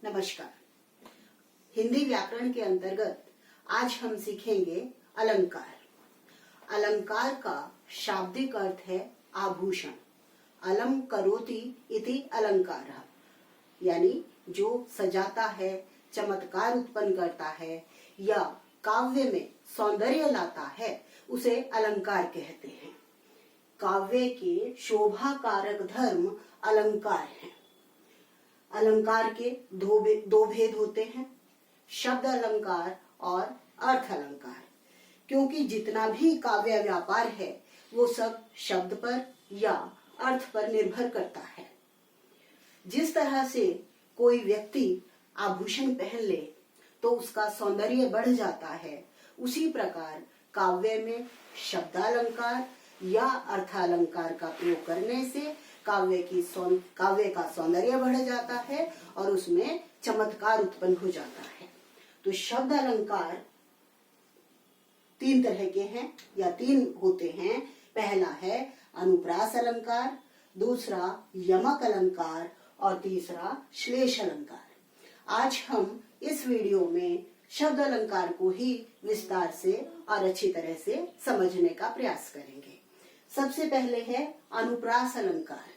नमस्कार। हिंदी व्याकरण के अंतर्गत आज हम सीखेंगे अलंकार। अलंकार का शाब्दिक अर्थ है आभूषण। अलम करोति इति अलंकारः, यानी जो सजाता है, चमत्कार उत्पन्न करता है या काव्य में सौंदर्य लाता है, उसे अलंकार कहते हैं। काव्य के शोभा कारक धर्म अलंकार हैं। अलंकार के दो भेद होते हैं, शब्द अलंकार और अर्थ अलंकार। क्योंकि जितना भी काव्य व्यापार है वो सब शब्द पर या अर्थ पर निर्भर करता है। जिस तरह से कोई व्यक्ति आभूषण पहन ले तो उसका सौंदर्य बढ़ जाता है, उसी प्रकार काव्य में शब्दालंकार या अर्थालंकार का प्रयोग करने से काव्य का सौंदर्य बढ़ जाता है और उसमें चमत्कार उत्पन्न हो जाता है। तो शब्द अलंकार तीन तरह के हैं या तीन होते हैं। पहला है अनुप्रास अलंकार, दूसरा यमक अलंकार और तीसरा श्लेष अलंकार। आज हम इस वीडियो में शब्द अलंकार को ही विस्तार से और अच्छी तरह से समझने का प्रयास करेंगे। सबसे पहले है अनुप्रास अलंकार।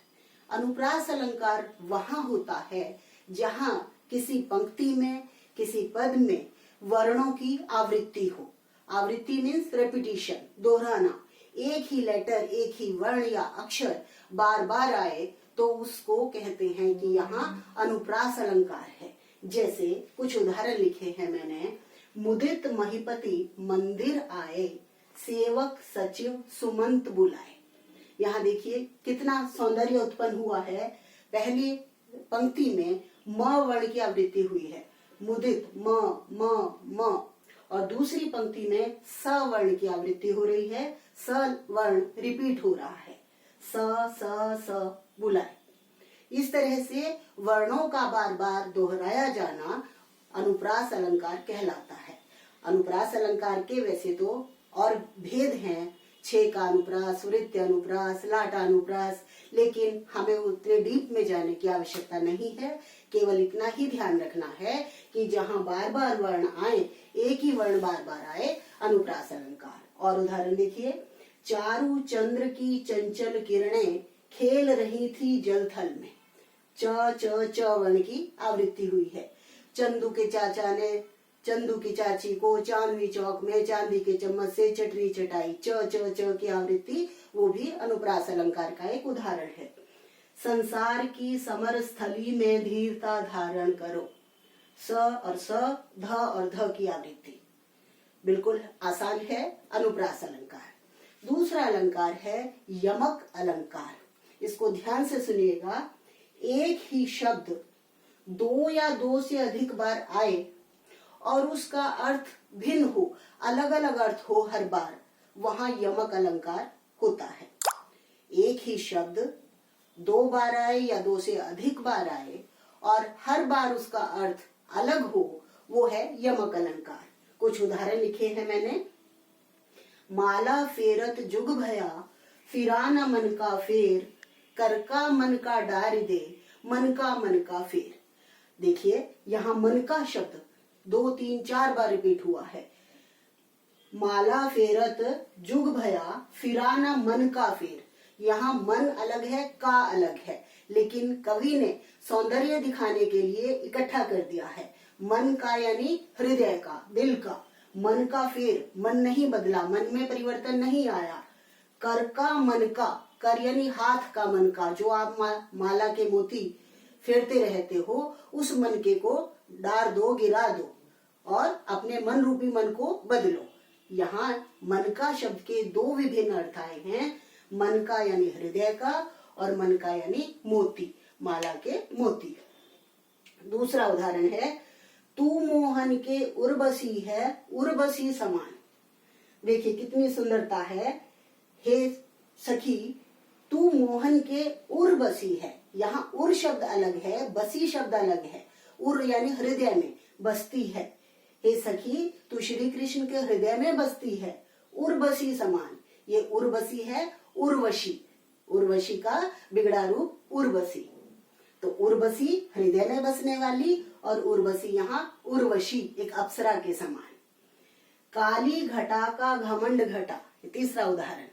अनुप्रास अलंकार वहां होता है जहां किसी पंक्ति में, किसी पद में वर्णों की आवृत्ति हो। आवृत्ति मीन्स रेपिटिशन, दोहराना। एक ही लेटर, एक ही वर्ण या अक्षर बार बार आए तो उसको कहते हैं कि यहाँ अनुप्रास अलंकार है। जैसे कुछ उदाहरण लिखे हैं मैंने। मुदित महीपति मंदिर आए, सेवक सचिव सुमंत बुलाए। यहाँ देखिए कितना सौंदर्य उत्पन्न हुआ है। पहली पंक्ति में म वर्ण की आवृत्ति हुई है, मुदित म, और दूसरी पंक्ति में स वर्ण की आवृत्ति हो रही है, स वर्ण रिपीट हो रहा है, स बुलाए। इस तरह से वर्णों का बार बार दोहराया जाना अनुप्रास अलंकार कहलाता है। अनुप्रास अलंकार के वैसे तो और भेद हैं, छे का अनुप्रास, वृत्य अनुप्रास, लाटा अनुप्रास, लेकिन हमें उतने डीप में जाने की आवश्यकता नहीं है। केवल इतना ही ध्यान रखना है कि जहाँ बार बार वर्ण आए, एक ही वर्ण बार बार आए, अनुप्रास अलंकार। और उदाहरण देखिए, चारु चंद्र की चंचल किरणें खेल रही थी जलथल में। च वर्ण की आवृत्ति हुई है। चंदू के चाचा ने चंदू की चाची को चांदनी चौक में चांदी के चम्मच से चटनी चटाई। च की आवृत्ति, वो भी अनुप्रास अलंकार का एक उदाहरण है। संसार की समर स्थली में धीरता धारण करो। स और स, ध और ध की आवृत्ति बिल्कुल आसान है, अनुप्रास अलंकार। दूसरा अलंकार है यमक अलंकार। इसको ध्यान से सुनिएगा। एक ही शब्द दो या दो से अधिक बार आए और उसका अर्थ भिन्न हो, अलग अलग अर्थ हो हर बार, वहां यमक अलंकार होता है। एक ही शब्द दो बार आए या दो से अधिक बार आए और हर बार उसका अर्थ अलग हो, वो है यमक अलंकार। कुछ उदाहरण लिखे हैं मैंने। माला फेरत जुग भया, फिरा न मन का फेर, कर का मन का डार दे, मन का फेर। देखिए यहाँ मन का शब्द 2, 3, 4 बार रिपीट हुआ है। माला फेरत जुग भया, फिरा न मन का फेर। यहाँ मन अलग है, का अलग है, लेकिन कवि ने सौंदर्य दिखाने के लिए इकट्ठा कर दिया है। मन का यानी हृदय का, दिल का। मन का फेर, मन नहीं बदला, मन में परिवर्तन नहीं आया। कर का मन का, कर यानी हाथ का मन का, जो आप माला के मोती फेरते रहते हो, उस मन के को डार दो, गिरा दो और अपने मन रूपी मन को बदलो। यहाँ मन का शब्द के दो विभिन्न अर्थ आए हैं। मन का यानी हृदय का और मन का यानी मोती, माला के मोती। दूसरा उदाहरण है, तू मोहन के उर्वशी है, उर्वशी समान। देखिए कितनी सुंदरता है। हे सखी, तू मोहन के उर्वशी है। यहाँ उर शब्द अलग है, बसी शब्द अलग है। उर यानी हृदय में बसती है। हे सखी, तू श्री कृष्ण के हृदय में बसती है, उर्वशी समान। ये उर्वशी है, उर्वशी, उर्वशी का बिगड़ा रूप उर्वशी। तो उर्वशी हृदय में बसने वाली, और उर्वशी यहाँ उर्वशी एक अप्सरा के समान। काली घटा का घमंड घटा, तीसरा उदाहरण।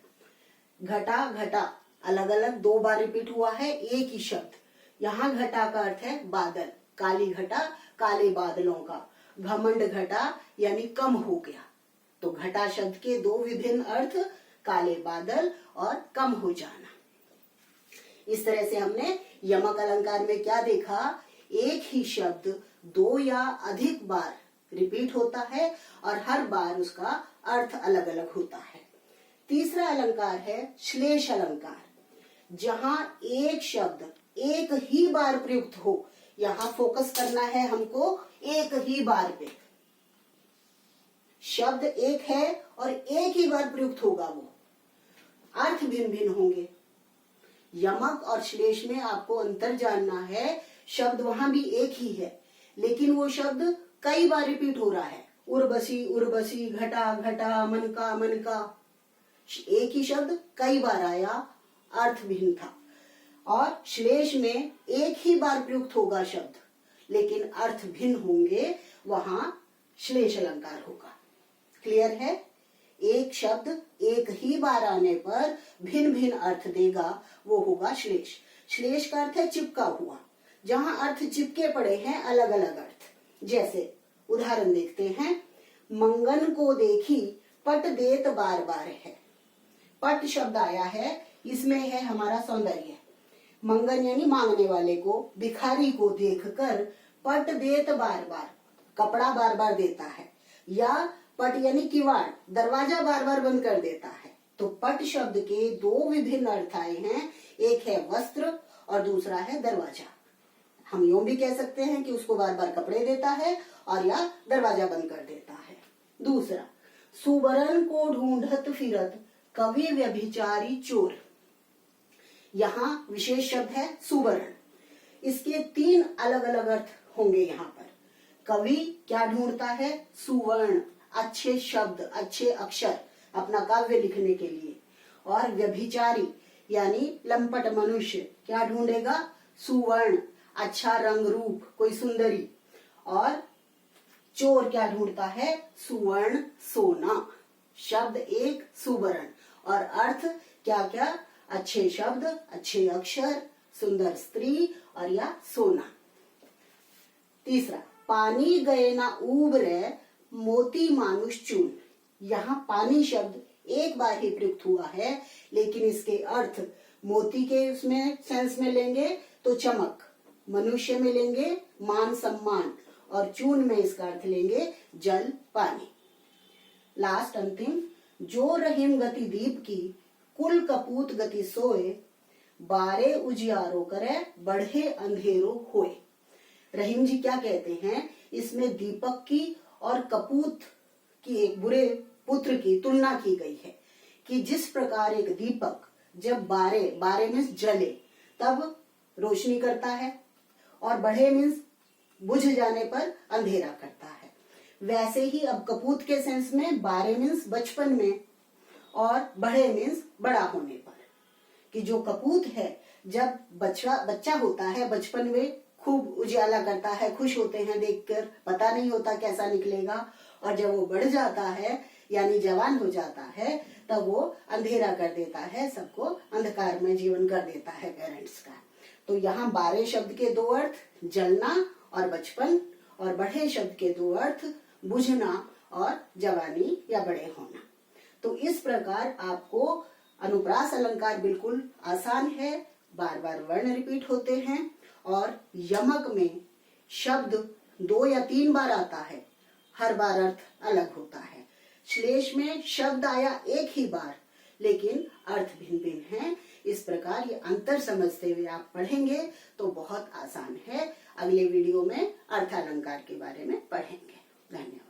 घटा घटा अलग अलग 2 बार रिपीट हुआ है एक ही शब्द। यहाँ घटा का अर्थ है बादल, काली घटा काले बादलों का, घमंड घटा यानी कम हो गया। तो घटा शब्द के 2 विभिन्न अर्थ, काले बादल और कम हो जाना। इस तरह से हमने यमक अलंकार में क्या देखा, एक ही शब्द 2 या अधिक बार रिपीट होता है और हर बार उसका अर्थ अलग अलग होता है। तीसरा अलंकार है श्लेष अलंकार, जहां एक शब्द एक ही बार प्रयुक्त हो। यहाँ फोकस करना है हमको एक ही बार पे। शब्द एक है और एक ही बार प्रयुक्त होगा, वो अर्थ भिन्न भिन्न होंगे। यमक और श्लेष में आपको अंतर जानना है, शब्द वहां भी एक ही है लेकिन वो शब्द कई बार रिपीट हो रहा है। उर्वशी उर्वशी, घटा घटा, मनका मनका, एक ही शब्द कई बार आया, अर्थ भिन्न था। और श्लेष में एक ही बार प्रयुक्त होगा शब्द लेकिन अर्थ भिन्न होंगे, वहां श्लेष अलंकार होगा। क्लियर है? एक शब्द एक ही बार आने पर भिन्न भिन्न अर्थ देगा, वो होगा श्लेष। श्लेष का अर्थ है चिपका हुआ, जहां अर्थ चिपके पड़े हैं अलग अलग अर्थ। जैसे उदाहरण देखते हैं, मंगन को देखी पट देत बार बार है। पट शब्द आया है, इसमें है हमारा सौंदर्य। मंगन यानी मांगने वाले को, भिखारी को देखकर पट देत बार बार, कपड़ा बार बार देता है। या पट यानी किवाड़, दरवाजा बार बार बंद कर देता है। तो पट शब्द के 2 विभिन्न अर्थ आए हैं, एक है वस्त्र और दूसरा है दरवाजा। हम यूं भी कह सकते हैं कि उसको बार बार कपड़े देता है और या दरवाजा बंद कर देता है। दूसरा, सुवर्ण को ढूंढत फिरत कवि व्यभिचारी चोर। यहाँ विशेष शब्द है सुवर्ण। इसके 3 अलग अलग अर्थ होंगे यहाँ पर। कवि क्या ढूंढता है? सुवर्ण, अच्छे शब्द, अच्छे अक्षर अपना काव्य लिखने के लिए। और व्यभिचारी यानी लंपट मनुष्य क्या ढूंढेगा? सुवर्ण, अच्छा रंग रूप, कोई सुंदरी। और चोर क्या ढूंढता है? सुवर्ण, सोना। शब्द एक, सुवर्ण, और अर्थ क्या क्या? अच्छे शब्द, अच्छे अक्षर, सुंदर स्त्री और या सोना। तीसरा, पानी गए ना उबरे मोती मानुष चून। यहाँ पानी शब्द एक बार ही प्रयुक्त हुआ है लेकिन इसके अर्थ मोती के उसमें सेंस में लेंगे तो चमक, मनुष्य में लेंगे मान सम्मान, और चून में इसका अर्थ लेंगे जल पानी। लास्ट अंतिम, जो रहीम गति दीप की कुल कपूत गति सोए, बारे उजियारो करे बढ़े अंधेरो होए। रहीम जी क्या कहते हैं, इसमें दीपक की और कपूत की, एक बुरे पुत्र की तुलना की गई है कि जिस प्रकार एक दीपक जब बारे मीन्स जले तब रोशनी करता है और बढ़े मीन्स बुझ जाने पर अंधेरा करता है, वैसे ही अब कपूत के सेंस में बारे मीन्स बचपन में और बढ़े मीन्स बड़ा होने पर, कि जो कपूत है जब बच्चा होता है बचपन में खूब उजाला करता है, खुश होते हैं देखकर, पता नहीं होता कैसा निकलेगा, और जब वो बढ़ जाता है यानी जवान हो जाता है तब वो अंधेरा कर देता है, सबको अंधकार में जीवन कर देता है पेरेंट्स का। तो यहाँ बारे शब्द के 2 अर्थ, जलना और बचपन, और बढ़े शब्द के 2 अर्थ, बुझना और जवानी या बड़े होना। तो इस प्रकार आपको अनुप्रास अलंकार बिल्कुल आसान है, बार बार वर्ण रिपीट होते हैं, और यमक में शब्द 2 या 3 बार आता है, हर बार अर्थ अलग होता है। श्लेष में शब्द आया एक ही बार लेकिन अर्थ भिन्न भिन्न है। इस प्रकार ये अंतर समझते हुए आप पढ़ेंगे तो बहुत आसान है। अगले वीडियो में अर्थ अलंकार के बारे में पढ़ेंगे। धन्यवाद।